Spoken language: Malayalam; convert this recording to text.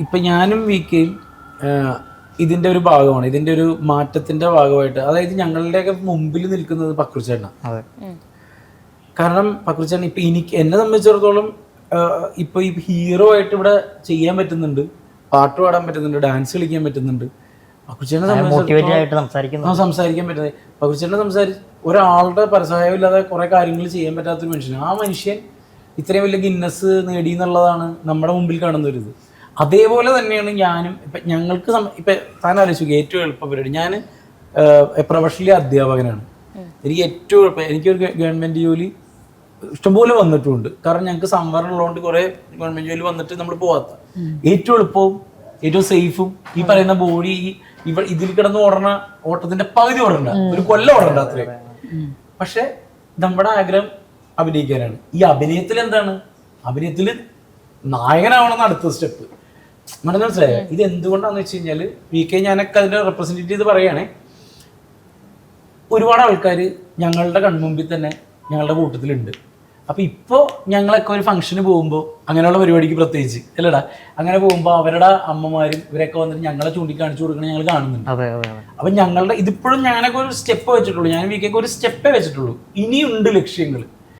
ഇപ്പം ഞാനും വിക്കയും ഇതിൻ്റെ ഒരു ഭാഗമാണ്, ഇതിൻ്റെ ഒരു മാറ്റത്തിൻ്റെ ഭാഗമായിട്ട്. അതായത് ഞങ്ങളുടെയൊക്കെ മുമ്പിൽ നിൽക്കുന്നത് പക്രുച്ചേട്ടനാണ്. കാരണം പക്രുച്ചേട്ടൻ ഇപ്പം എന്നെ സംബന്ധിച്ചിടത്തോളം ഇപ്പോൾ ഈ ഹീറോ ആയിട്ട് ഇവിടെ ചെയ്യാൻ പറ്റുന്നുണ്ട്, പാട്ട് പാടാൻ പറ്റുന്നുണ്ട്, ഡാൻസ് കളിക്കാൻ പറ്റുന്നുണ്ട്. പക്രുച്ചേട്ടനെ സംസാരിക്കാൻ പറ്റുന്നത്, പക്രുച്ചേട്ടനെ ഒരാളുടെ പരസഹായം ഇല്ലാതെ കുറേ കാര്യങ്ങൾ ചെയ്യാൻ പറ്റാത്തൊരു മനുഷ്യനാണ്. ആ മനുഷ്യൻ ഇത്രയും വലിയ ഗിന്നസ് നേടി എന്നുള്ളതാണ് നമ്മുടെ മുമ്പിൽ കാണുന്ന ഒരു ഇത്. അതേപോലെ തന്നെയാണ് ഞാനും. ഇപ്പം ഞങ്ങൾക്ക് ഇപ്പം താൻ ആലോചിക്കുക, ഏറ്റവും എളുപ്പ പരിപാടി. ഞാൻ പ്രൊഫഷണലി അധ്യാപകനാണ്. എനിക്ക് ഏറ്റവും എളുപ്പം, എനിക്കൊരു ഗവൺമെൻറ് ജോലി ഇഷ്ടംപോലെ വന്നിട്ടുമുണ്ട്. കാരണം ഞങ്ങൾക്ക് സംവരണം ഉള്ളതുകൊണ്ട് കുറേ ഗവൺമെൻറ് ജോലി വന്നിട്ട് നമ്മൾ പോവാത്ത. ഏറ്റവും എളുപ്പവും ഏറ്റവും സേഫും ഈ പറയുന്ന ബോഡി ഇതിൽ കിടന്ന് ഓട്ടത്തിന്റെ പകുതി ഓടണ്ട, ഒരു കൊല്ലം ഓടണ്ട അത്രയും. പക്ഷെ നമ്മുടെ ആഗ്രഹം അഭിനയിക്കാനാണ്. ഈ അഭിനയത്തിൽ എന്താണ്, അഭിനയത്തിൽ നായകനാവണമെന്ന് അടുത്ത സ്റ്റെപ്പ്. മനസ്സിലായോ? ഇത് എന്തുകൊണ്ടാന്ന് വെച്ച് കഴിഞ്ഞാല് VK ഞാനൊക്കെ അതിനെ റെപ്രസെന്റ് ചെയ്ത് പറയുകയാണെ, ഒരുപാട് ആൾക്കാർ ഞങ്ങളുടെ കൺമുമ്പിൽ തന്നെ ഞങ്ങളുടെ കൂട്ടത്തിലുണ്ട്. അപ്പോൾ ഇപ്പോൾ ഞങ്ങളൊക്കെ ഒരു ഫംഗ്ഷന് പോകുമ്പോൾ, അങ്ങനെയുള്ള പരിപാടിക്ക് പ്രത്യേകിച്ച് അല്ലടാ, അങ്ങനെ പോകുമ്പോൾ അവരുടെ അമ്മമാരും ഇവരൊക്കെ വന്നിട്ട് ഞങ്ങളെ ചൂണ്ടിക്കാണിച്ചു കൊടുക്കണം ഞങ്ങൾ കാണുന്നുണ്ട്. അപ്പം ഞങ്ങളുടെ ഇതിപ്പോഴും ഞാനൊക്കെ ഒരു സ്റ്റെപ്പ് വെച്ചിട്ടുള്ളൂ, ഞാൻ VK ഒരു സ്റ്റെപ്പേ വെച്ചിട്ടുള്ളൂ. ഇനിയുണ്ട് ലക്ഷ്യങ്ങൾ.